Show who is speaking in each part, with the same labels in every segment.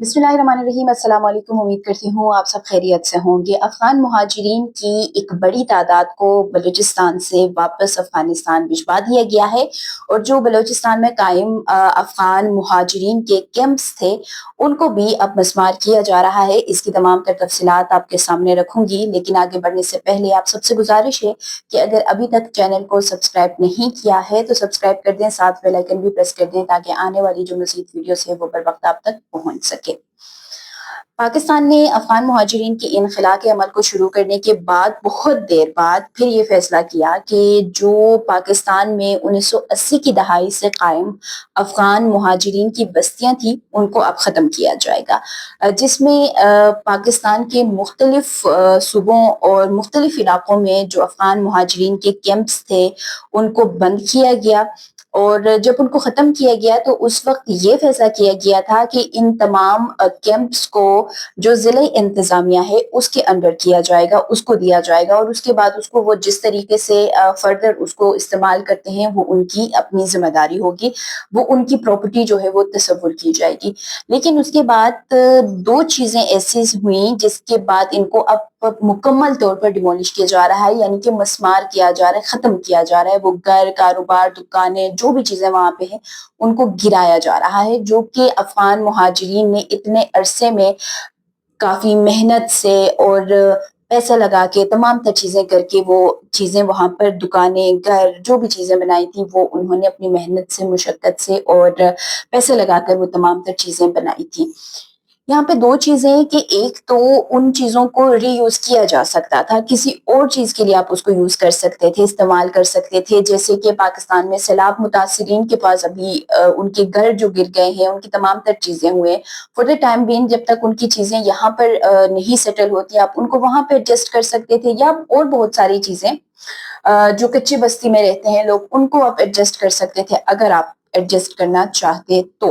Speaker 1: बिस्मिल्लाहिर्रहमानिर्रहीम। अस्सलाम वालेकुम। उम्मीद करती हूँ आप सब खैरियत से होंगे। अफ़गान मुहाजिरीन की एक बड़ी तादाद को बलूचिस्तान से वापस अफ़गानिस्तान भिजवा दिया गया है और जो बलूचिस्तान में कायम अफ़गान मुहाजिरीन के कैंप्स थे उनको भी अब मस्मार किया जा रहा है। इसकी तमाम तर तफसीलात आपके सामने रखूंगी, लेकिन आगे बढ़ने से पहले आप सबसे गुजारिश है कि अगर अभी तक चैनल को सब्सक्राइब नहीं किया है तो सब्सक्राइब कर दें, साथ बेल आइकन भी प्रेस कर दें ताकि आने वाली जो मज़ीद वीडियोस है वो बर वक्त आप तक पहुंच सके। पाकिस्तान ने अफ़गान मुहाजिरीन के इनखला के अमल को शुरू करने के बाद बहुत देर बाद फिर ये फैसला किया कि जो पाकिस्तान में 1980 की दहाई से कायम अफ़गान मुहाजिरीन की बस्तियां थी उनको अब ख़त्म किया जाएगा, जिसमें पाकिस्तान के मुख्तलिफ सूबों और मुख्तलिफ इलाकों में जो अफ़गान मुहाजिरीन के कैंप्स थे उनको बंद किया गया। और जब उनको ख़त्म किया गया तो उस वक्त ये फैसला किया गया था कि इन तमाम कैंप्स को जो ज़िले इंतज़ामिया है उसके अंडर किया जाएगा, उसको दिया जाएगा और उसके बाद उसको वो जिस तरीके से फर्दर उसको इस्तेमाल करते हैं वो उनकी अपनी ज़िम्मेदारी होगी, वो उनकी प्रॉपर्टी जो है वो तसव्वुर की जाएगी। लेकिन उसके बाद दो चीज़ें ऐसी हुई जिसके बाद इनको अब मुकम्मल तौर पर डिमोलिश किया जा रहा है, यानी कि मस्मार किया जा रहा है, ख़त्म किया जा रहा है। वो घर, कारोबार, दुकानें, जो भी चीज़ें वहाँ पे हैं उनको गिराया जा रहा है, जो कि अफ़गान मुहाजिरीन ने इतने अरसे में काफ़ी मेहनत से और पैसा लगा के तमाम तर चीज़ें करके वो चीज़ें वहाँ पर दुकानें, घर, जो भी चीज़ें बनाई थी वो उन्होंने अपनी मेहनत से, मुशक्कत से और पैसे लगाकर वो तमाम तर चीज़ें बनाई थी। यहाँ पे दो चीजें हैं कि एक तो उन चीजों को रीयूज किया जा सकता था, किसी और चीज के लिए आप उसको यूज कर सकते थे, इस्तेमाल कर सकते थे। जैसे कि पाकिस्तान में सैलाब मुतासिरीन के पास अभी उनके घर जो गिर गए हैं उनकी तमाम तर चीजें हुए, फॉर द टाइम बीइंग जब तक उनकी चीजें यहाँ पर नहीं सेटल होती आप उनको वहां पे एडजस्ट कर सकते थे, या और बहुत सारी चीजें जो कच्ची बस्ती में रहते हैं लोग उनको आप एडजस्ट कर सकते थे अगर आप एडजस्ट करना चाहते तो।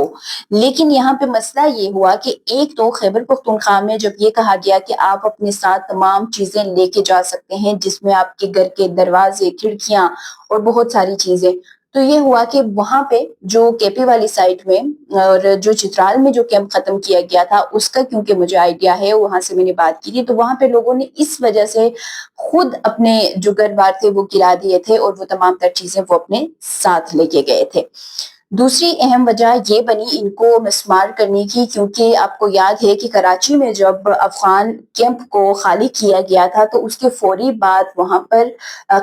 Speaker 1: लेकिन यहाँ पे मसला ये हुआ कि एक तो खैबर पख्तूनख्वा में जब ये कहा गया कि आप अपने साथ तमाम चीजें लेके जा सकते हैं जिसमें आपके घर के दरवाजे, खिड़कियां और बहुत सारी चीजें, तो ये हुआ कि वहां पे जो केपी वाली साइड में और जो चित्राल में जो कैंप खत्म किया गया था उसका क्योंकि मुझे आइडिया है, वहां से मैंने बात की थी, तो वहां पे लोगों ने इस वजह से खुद अपने जो घर बार थे वो गिरा दिए थे और वो तमाम तर चीजें वो अपने साथ लेके गए थे। दूसरी अहम वजह ये बनी इनको मिसमार करने की, क्योंकि आपको याद है कि कराची में जब अफगान कैंप को खाली किया गया था तो उसके फौरी बाद वहां पर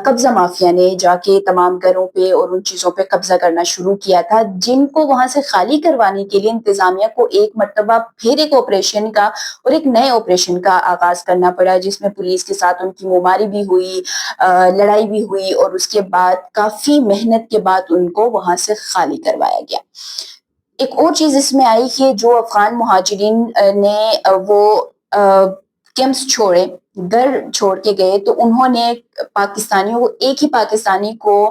Speaker 1: कब्जा माफिया ने जाके तमाम घरों पे और उन चीजों पे कब्जा करना शुरू किया था, जिनको वहां से खाली करवाने के लिए इंतजामिया को एक मरतबा फिर एक ऑपरेशन का और एक नए ऑपरेशन का आगाज करना पड़ा, जिसमें पुलिस के साथ उनकी मुमारी भी हुई, लड़ाई भी हुई और उसके बाद काफी मेहनत के बाद उनको वहां से खाली करवाया गया। एक और चीज इसमें आई कि जो अफगान मुहाजिरीन ने वो कैंप्स छोड़े, घर छोड़ के गए, तो उन्होंने पाकिस्तानियों को, एक ही पाकिस्तानी को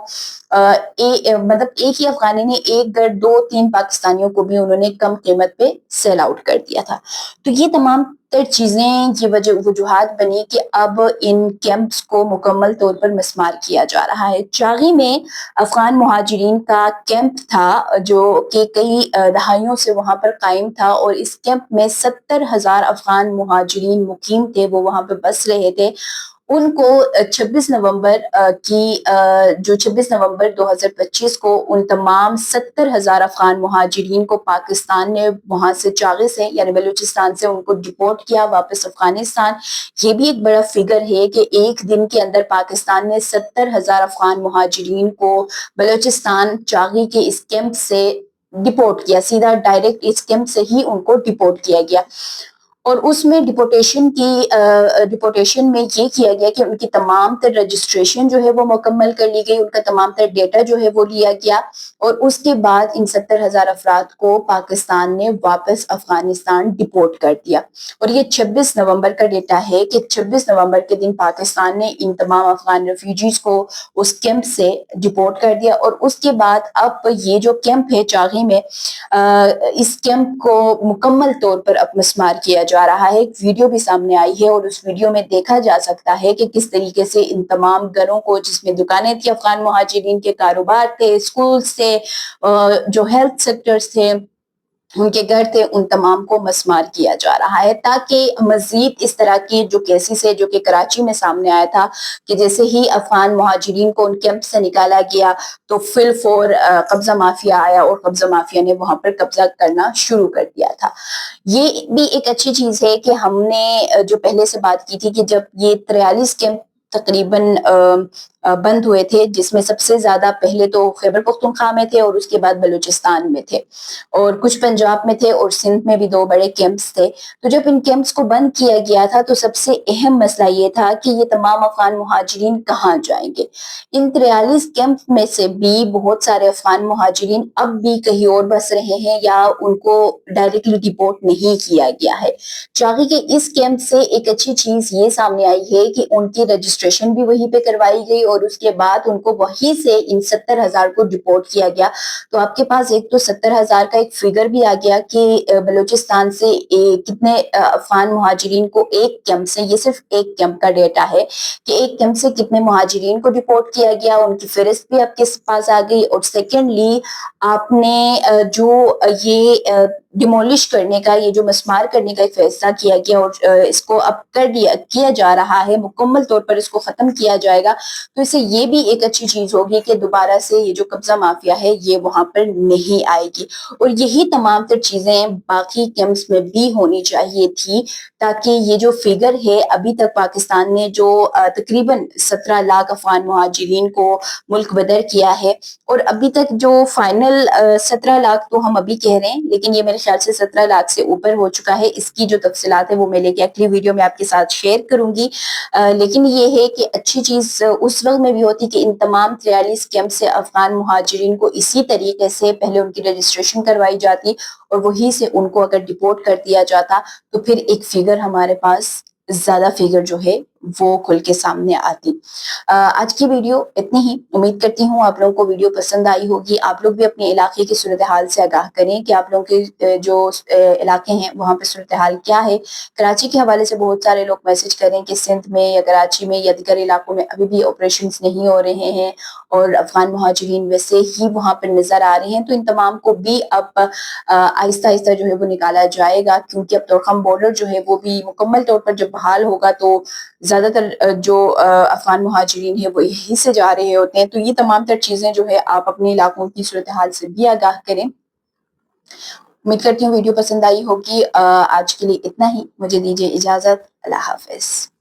Speaker 1: मतलब एक ही अफगानी ने एक घर दो तीन पाकिस्तानियों को भी उन्होंने कम कीमत पे सेल आउट कर दिया था। तो ये तमाम तर चीजें की वजह वजूहात बनी कि अब इन कैंप्स को मुकम्मल तौर पर मस्मार किया जा रहा है। चागी में अफगान मुहाजिरीन का कैंप था जो कि कई दहाइयों से वहां पर कायम था और इस कैंप में 70,000 अफगान मुहाजिरीन मुकीम थे, वो वहां पर बस रहे थे। उनको 26 नवंबर की जो 26 नवंबर 2025 को उन तमाम 70,000 अफगान मुहाजिरीन को पाकिस्तान ने वहां से चागे से यानी बलूचिस्तान से उनको डिपोर्ट किया वापस अफगानिस्तान। ये भी एक बड़ा फिगर है कि एक दिन के अंदर पाकिस्तान ने 70,000 अफगान मुहाजिरीन को बलूचिस्तान चागी के इस कैंप से डिपोर्ट किया, सीधा डायरेक्ट इस कैंप से ही उनको डिपोर्ट किया गया। और उसमें डिपोर्टेशन में ये किया गया कि उनकी तमाम तर रजिस्ट्रेशन जो है वो मुकम्मल कर ली गई, उनका तमाम तर डेटा जो है वो लिया गया और उसके बाद इन 70,000 अफराद को पाकिस्तान ने वापस अफगानिस्तान डिपोर्ट कर दिया। और ये 26 नवंबर का डेटा है कि 26 नवंबर के दिन पाकिस्तान ने इन तमाम अफगान रेफ्यूजीज को उस कैंप से डिपोर्ट कर दिया। और उसके बाद अब ये जो कैंप है चागी में, इस कैंप को मुकम्मल तौर पर अब मस्मार किया जा रहा है। एक वीडियो भी सामने आई है और उस वीडियो में देखा जा सकता है कि किस तरीके से इन तमाम घरों को, जिसमें दुकानें थी, अफगान मुहाजिरीन के कारोबार थे, स्कूल थे, जो हेल्थ सेक्टर्स थे, ان کے گھر تھے ان تمام کو مسمار کیا جا رہا ہے، تاکہ مزید اس طرح کی جو کیسز ہے جو کہ کراچی میں سامنے آیا تھا کہ جیسے ہی افغان مہاجرین کو ان کیمپ سے نکالا گیا تو فی الفور قبضہ مافیا آیا اور قبضہ مافیا نے وہاں پر قبضہ کرنا شروع کر دیا تھا۔ یہ بھی ایک اچھی چیز ہے کہ ہم نے جو پہلے سے بات کی تھی کہ جب یہ 43 کیمپ تقریباً بند ہوئے تھے، جس میں سب سے زیادہ پہلے تو خیبر پختونخوا میں تھے اور اس کے بعد بلوچستان میں تھے اور کچھ پنجاب میں تھے اور سندھ میں بھی 2 بڑے کیمپس تھے۔ تو جب ان کیمپس کو بند کیا گیا تھا تو سب سے اہم مسئلہ یہ تھا کہ یہ تمام افغان مہاجرین کہاں جائیں گے۔ ان 43 کیمپ میں سے بھی بہت سارے افغان مہاجرین اب بھی کہیں اور بس رہے ہیں یا ان کو ڈائریکٹلی ڈپورٹ نہیں کیا گیا ہے۔ چاہے کہ اس کیمپ سے ایک اچھی چیز یہ سامنے آئی ہے کہ ان کی رجسٹریشن بھی وہیں پہ کروائی گئی اور اس کے بعد ان کو وہیں سے ان 70,000 کو ڈپورٹ کیا گیا۔ تو آپ کے پاس ایک تو 70,000 کا ایک فگر بھی آ گیا کہ بلوچستان سے کتنے افغان مہاجرین کو ایک کیمپ سے، یہ صرف ایک کیمپ کا ڈیٹا ہے کہ ایک کیمپ سے کتنے مہاجرین کو ڈپورٹ کیا گیا، ان کی فہرست بھی آپ کے پاس آ گئی۔ اور سیکنڈلی آپ نے جو یہ ڈیمولش کرنے کا، یہ جو مسمار کرنے کا ایک فیصلہ کیا گیا اور اس کو اب کیا جا رہا ہے، مکمل طور پر اس کو ختم کیا جائے گا، تو اسے یہ بھی ایک اچھی چیز ہوگی کہ دوبارہ سے یہ جو قبضہ مافیا ہے یہ وہاں پر نہیں آئے گی۔ اور یہی تمام تر چیزیں باقی کیمپس میں بھی ہونی چاہیے تھی، تاکہ یہ جو فگر ہے ابھی تک پاکستان نے جو تقریباً 17 لاکھ افغان مہاجرین کو ملک بدر کیا ہے، اور ابھی تک جو فائنل 17 لاکھ تو ہم ابھی کہہ رہے ہیں لیکن یہ میرے خیال سے 17 لاکھ سے اوپر ہو چکا ہے۔ اس کی جو تفصیلات ہے وہ میں لے کے اگلی ویڈیو میں آپ کے ساتھ شیئر کروں گی۔ لیکن یہ ہے کہ اچھی چیز اس وقت میں بھی ہوتی کہ ان تمام 43 کیمپ سے افغان مہاجرین کو اسی طریقے سے پہلے ان کی رجسٹریشن کروائی جاتی اور وہیں سے ان کو اگر ڈپورٹ کر دیا جاتا تو پھر ایک فگر ہمارے پاس زیادہ فگر جو ہے وہ کھل کے سامنے آتی۔ آج کی ویڈیو اتنی ہی، امید کرتی ہوں آپ لوگوں کو ویڈیو پسند آئی ہوگی۔ آپ لوگ بھی اپنے علاقے کی صورتحال سے آگاہ کریں کہ آپ لوگوں کے جو علاقے ہیں وہاں پہ صورتحال کیا ہے۔ کراچی کے حوالے سے بہت سارے لوگ میسج کریں کہ سندھ میں یا کراچی میں یا دیگر علاقوں میں ابھی بھی آپریشنز نہیں ہو رہے ہیں اور افغان مہاجرین ویسے ہی وہاں پر نظر آ رہے ہیں، تو ان تمام کو بھی اب آہستہ آہستہ جو ہے وہ نکالا جائے گا، کیونکہ اب تورخم بارڈر جو ہے وہ بھی مکمل طور پر جب بحال ہوگا تو زیادہ تر جو افغان مہاجرین ہیں وہ یہیں سے جا رہے ہوتے ہیں۔ تو یہ تمام تر چیزیں جو ہے آپ اپنے علاقوں کی صورتحال سے بھی آگاہ کریں۔ امید کرتی ہوں ویڈیو پسند آئی ہوگی۔ آج کے لیے اتنا ہی، مجھے دیجیے اجازت، اللہ حافظ۔